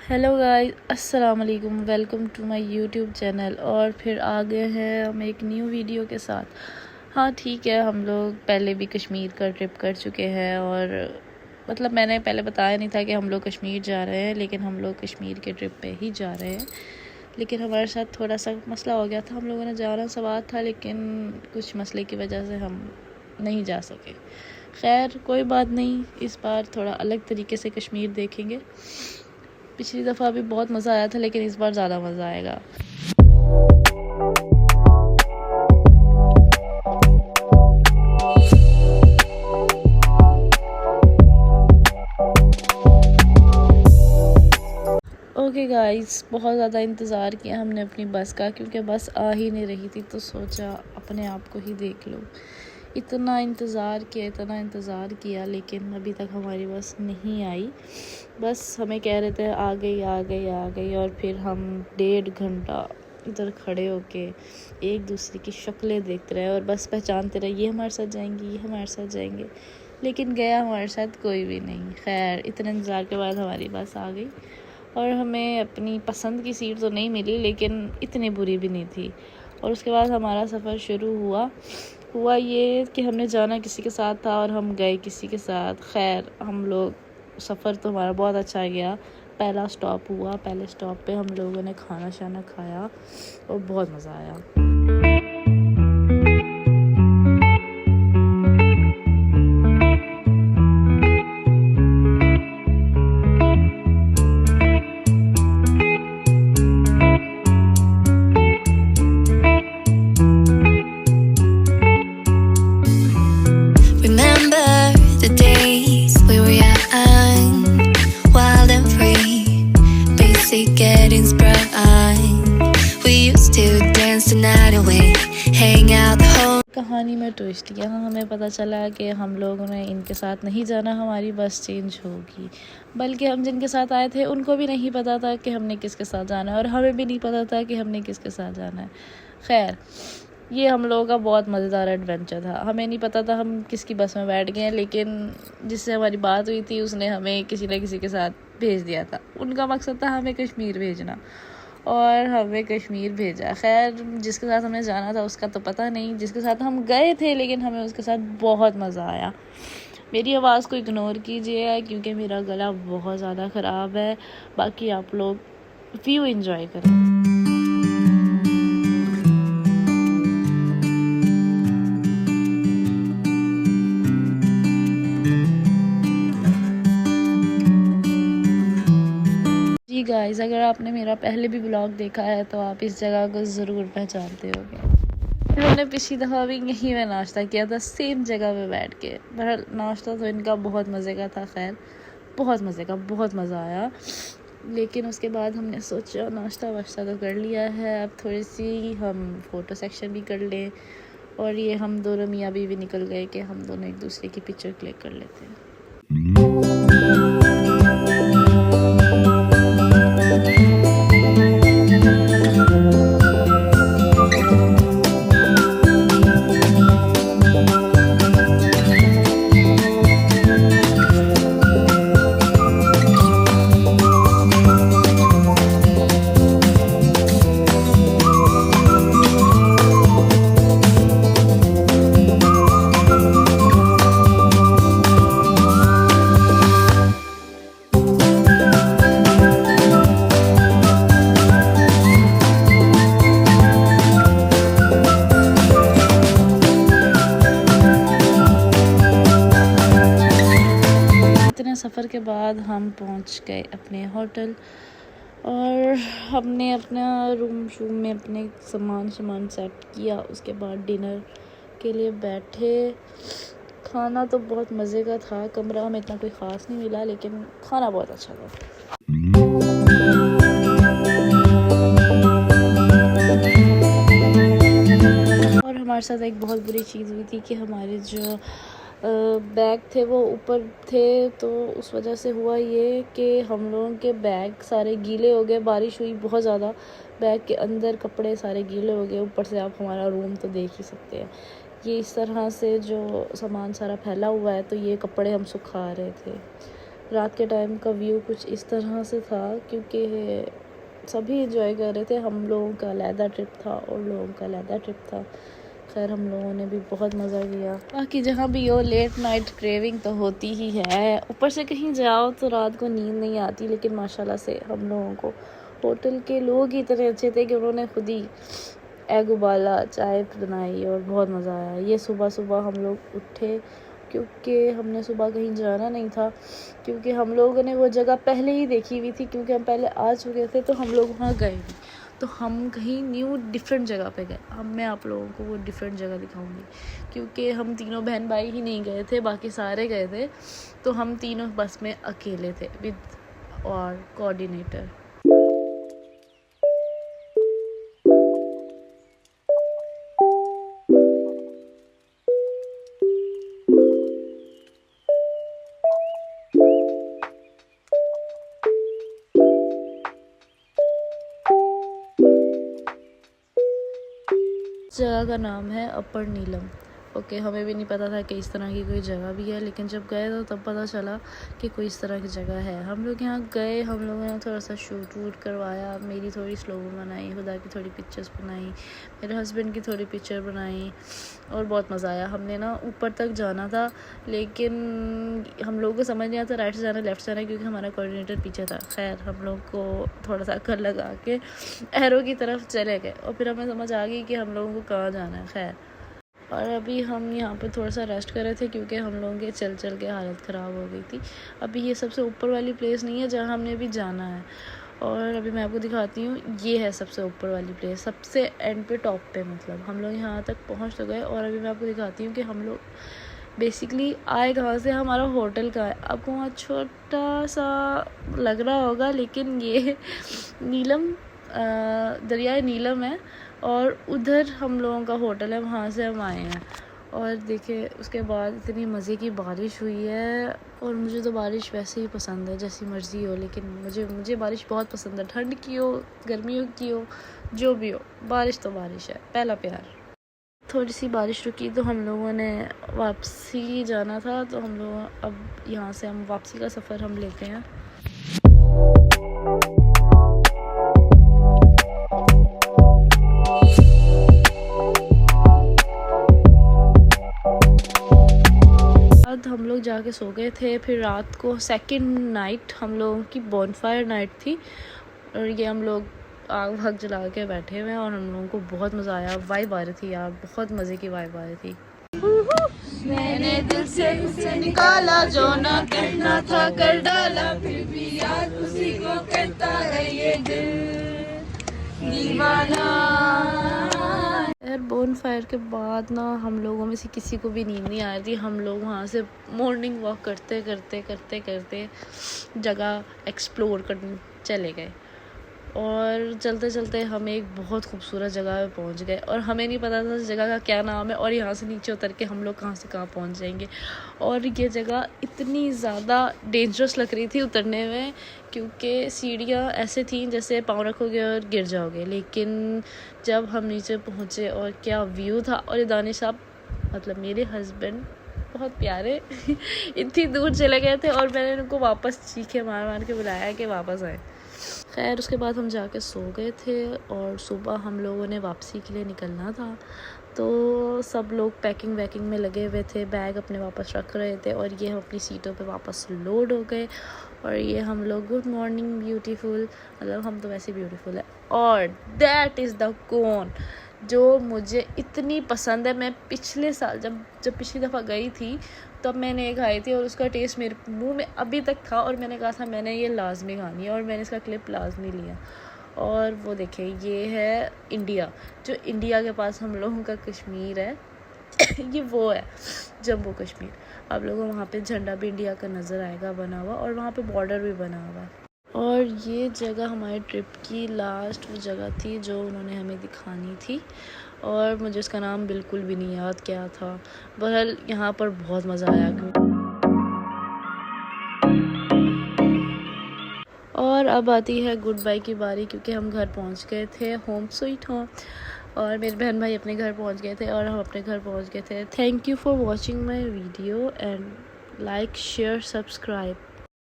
Hello guys, अस्सलाम वालेकुम। Welcome to my YouTube channel. और फिर आ गए हैं हम एक न्यू वीडियो के साथ। हाँ ठीक है, हम लोग पहले भी कश्मीर का ट्रिप कर चुके हैं और मतलब मैंने पहले बताया नहीं था कि हम लोग कश्मीर जा रहे हैं, लेकिन हम लोग कश्मीर के ट्रिप पे ही जा रहे हैं। लेकिन हमारे साथ थोड़ा सा मसला हो गया था। हम लोगों ने जाना सवार था, लेकिन कुछ मसले की वजह से हम नहीं जा सके। खैर कोई बात नहीं, इस बार थोड़ा अलग तरीके से कश्मीर देखेंगे। पिछली दफ़ा भी बहुत मज़ा आया था, लेकिन इस बार ज़्यादा मज़ा आएगा। ओके गाइस, बहुत ज़्यादा इंतज़ार किया हमने अपनी बस का, क्योंकि बस आ ही नहीं रही थी, तो सोचा अपने आप को ही देख लो। इतना इंतज़ार किया, लेकिन अभी तक हमारी बस नहीं आई। बस हमें कह रहे थे आ गई, और फिर हम 1.5 घंटा इधर खड़े होके एक दूसरे की शक्लें देखते रहे और बस पहचानते रहे, ये हमारे साथ जाएंगी, ये हमारे साथ जाएंगे। लेकिन गया हमारे साथ कोई भी नहीं। खैर इतने इंतज़ार के बाद हमारी बस आ गई और हमें अपनी पसंद की सीट तो नहीं मिली, लेकिन इतनी बुरी भी नहीं थी। और उसके बाद हमारा सफ़र शुरू हुआ ये कि हमने जाना किसी के साथ था और हम गए किसी के साथ। खैर हम लोग सफ़र तो हमारा बहुत अच्छा गया। पहले स्टॉप पे हम लोगों ने खाना शाना खाया और बहुत मज़ा आया। Remember the days we were young, wild and free, basic getting sprung. We used to dance the night away, hang out the whole. कहानी में ट्विस्ट, यहाँ हमें पता चला कि हम लोगों ने इनके साथ नहीं जाना, हमारी बस चेंज होगी। बल्कि हम जिनके साथ आए थे उनको भी नहीं पता था कि हमने किसके साथ जाना है, और हमें भी नहीं पता था कि हमने किसके साथ जाना है। खैर ये हम लोगों का बहुत मज़ेदार एडवेंचर था। हमें नहीं पता था हम किसकी बस में बैठ गए हैं, लेकिन जिससे हमारी बात हुई थी उसने हमें किसी न किसी के साथ भेज दिया था। उनका मकसद था हमें कश्मीर भेजना, और हमें कश्मीर भेजा। खैर जिसके साथ हमें जाना था उसका तो पता नहीं, जिसके साथ हम गए थे लेकिन हमें उसके साथ बहुत मज़ा आया। मेरी आवाज़ को इग्नोर कीजिए क्योंकि मेरा गला बहुत ज़्यादा ख़राब है। बाकी आप लोग व्यू एंजॉय करें। जी गाइस, अगर आपने मेरा पहले भी ब्लॉग देखा है तो आप इस जगह को ज़रूर पहचानते होंगे। हमने पिछली दफ़ा भी यहीं में नाश्ता किया था, सेम जगह पे बैठ के। बहरहाल नाश्ता तो इनका बहुत मज़े का था। खैर बहुत मज़ा आया। लेकिन उसके बाद हमने सोचा नाश्ता वाश्ता तो कर लिया है, अब थोड़ी सी हम फ़ोटो सेक्शन भी कर लें। और ये हम दोनों मियाँ बीवी निकल गए कि हम दोनों एक दूसरे की पिक्चर क्लिक कर लेते हैं। सफ़र के बाद हम पहुंच गए अपने होटल और हमने अपना रूम में अपने सामान सेट किया। उसके बाद डिनर के लिए बैठे। खाना तो बहुत मज़े का था। कमरा हमें इतना कोई ख़ास नहीं मिला, लेकिन खाना बहुत अच्छा था। और हमारे साथ एक बहुत बुरी चीज़ हुई थी कि हमारे जो बैग थे वो ऊपर थे, तो उस वजह से हुआ ये कि हम लोगों के बैग सारे गीले हो गए। बारिश हुई बहुत ज़्यादा, बैग के अंदर कपड़े सारे गीले हो गए। ऊपर से आप हमारा रूम तो देख ही सकते हैं, ये इस तरह से जो सामान सारा फैला हुआ है, तो ये कपड़े हम सुखा रहे थे। रात के टाइम का व्यू कुछ इस तरह से था, क्योंकि सभी एंजॉय कर रहे थे। हम लोगों का अलहदा ट्रिप था और लोगों का अलहदा ट्रिप था। खैर हम लोगों ने भी बहुत मज़ा किया। बाकी जहाँ भी हो लेट नाइट क्रेविंग तो होती ही है, ऊपर से कहीं जाओ तो रात को नींद नहीं आती। लेकिन माशाल्लाह से हम लोगों को होटल के लोग ही इतने अच्छे थे कि उन्होंने खुद ही एग उबाला, चाय बनाई और बहुत मज़ा आया। ये सुबह सुबह हम लोग उठे क्योंकि हमने सुबह कहीं जाना नहीं था, क्योंकि हम लोगों ने वो जगह पहले ही देखी हुई थी, क्योंकि हम पहले आ चुके थे तो हम लोग वहाँ गए नहीं। तो हम कहीं न्यू डिफरेंट जगह पे गए। अब मैं आप लोगों को वो डिफरेंट जगह दिखाऊंगी, क्योंकि हम तीनों बहन भाई ही नहीं गए थे, बाकी सारे गए थे। तो हम तीनों बस में अकेले थे विद और कोऑर्डिनेटर। जगह का नाम है अपर नीलम। ओके, हमें भी नहीं पता था कि इस तरह की कोई जगह भी है, लेकिन जब गए तो तब पता चला कि कोई इस तरह की जगह है। हम लोग यहाँ गए, हम लोगों ने थोड़ा सा शूट वूट करवाया। मेरी थोड़ी स्लो बनाई, खुदा की थोड़ी पिक्चर्स बनाई, मेरे हस्बैंड की थोड़ी पिक्चर बनाई और बहुत मज़ा आया। हमने ना ऊपर तक जाना था, लेकिन हम लोगों को समझ नहीं आता राइट से जाना लेफ़्ट से जाना, क्योंकि हमारा कोऑर्डिनेटर पीछे था। खैर हम लोग को थोड़ा सा अक्ल लगा के एरो की तरफ चले गए और फिर हमें समझ आ गई कि हम लोगों को कहाँ जाना है। खैर, और अभी हम यहाँ पे थोड़ा सा रेस्ट कर रहे थे, क्योंकि हम लोगों के चल चल के हालत ख़राब हो गई थी। अभी ये सबसे ऊपर वाली प्लेस नहीं है जहाँ हमने अभी जाना है, और अभी मैं आपको दिखाती हूँ। ये है सबसे ऊपर वाली प्लेस, सबसे एंड पे, टॉप पे। मतलब हम लोग यहाँ तक पहुँच तो गए, और अभी मैं आपको दिखाती हूँ कि हम लोग बेसिकली आए कहाँ से, हमारा होटल कहाँ है। आपको वहाँ छोटा सा लग रहा होगा, लेकिन ये नीलम दरियाए नीलम है, और उधर हम लोगों का होटल है, वहाँ से हम आए हैं। और देखिए उसके बाद इतनी मज़े की बारिश हुई है, और मुझे तो बारिश वैसे ही पसंद है, जैसी मर्ज़ी हो, लेकिन मुझे बारिश बहुत पसंद है। ठंड की हो, गर्मियों की हो, जो भी हो, बारिश तो बारिश है, पहला प्यार। थोड़ी सी बारिश रुकी तो हम लोगों ने वापसी जाना था, तो हम लोग अब यहाँ से हम वापसी का सफ़र हम लेते हैं। हम लोग जाके सो गए थे। फिर रात को सेकंड नाइट हम लोगों की बॉनफायर नाइट थी, और ये हम लोग आग भाग जला के बैठे हुए हैं, और हम लोगों को बहुत मज़ा आया। वाइब आ रही थी यार, बहुत मज़े की वाइब आ रही थी। मैंने दिल से उसे निकाला, जो ना कहना था कर डाला, फिर भी याद उसी को कहता है ये दिल दीवाना। यार बोनफायर के बाद ना हम लोगों में से किसी को भी नींद नहीं आ रही थी। हम लोग वहाँ से मॉर्निंग वॉक करते करते जगह एक्सप्लोर करने चले गए, और चलते चलते हम एक बहुत खूबसूरत जगह पे पहुंच गए, और हमें नहीं पता था इस जगह का क्या नाम है, और यहाँ से नीचे उतर के हम लोग कहाँ से कहाँ पहुंच जाएंगे। और ये जगह इतनी ज़्यादा डेंजरस लग रही थी उतरने में, क्योंकि सीढ़ियाँ ऐसे थीं जैसे पाँव रखोगे और गिर जाओगे। लेकिन जब हम नीचे पहुँचे, और क्या व्यू था। और ये दानिश साहब, मतलब मेरे हस्बैंड, बहुत प्यारे इतनी दूर चले गए थे, और मैंने उनको वापस चीखे मार मार के बुलाया कि वापस आए। खैर उसके बाद हम जाके सो गए थे, और सुबह हम लोगों ने वापसी के लिए निकलना था, तो सब लोग पैकिंग वैकिंग में लगे हुए थे, बैग अपने वापस रख रहे थे, और ये हम अपनी सीटों पे वापस लोड हो गए। और ये हम लोग गुड मॉर्निंग ब्यूटीफुल, मतलब हम तो वैसे ब्यूटीफुल है। और दैट इज़ द कोन जो मुझे इतनी पसंद है। मैं पिछले साल जब पिछली दफ़ा गई थी तब मैंने एक खाई थी, और उसका टेस्ट मेरे मुंह में अभी तक था, और मैंने कहा था मैंने ये लाजमी खानी है, और मैंने इसका क्लिप लाजमी लिया। और वो देखें, ये है इंडिया, जो इंडिया के पास हम लोगों का कश्मीर है ये वो है जम्मू कश्मीर। आप लोगों को वहाँ पे झंडा भी इंडिया का नज़र आएगा बना हुआ, और वहाँ पे बॉर्डर भी बना हुआ है। और ये जगह हमारे ट्रिप की लास्ट वो जगह थी जो उन्होंने हमें दिखानी थी, और मुझे उसका नाम बिल्कुल भी नहीं याद क्या था। बहरहाल यहाँ पर बहुत मज़ा आया। और अब आती है गुड बाय की बारी, क्योंकि हम घर पहुँच गए थे, होम स्वीट होम, और मेरे बहन भाई अपने घर पहुँच गए थे, और हम अपने घर पहुँच गए थे। Thank you for watching my video, and like share subscribe.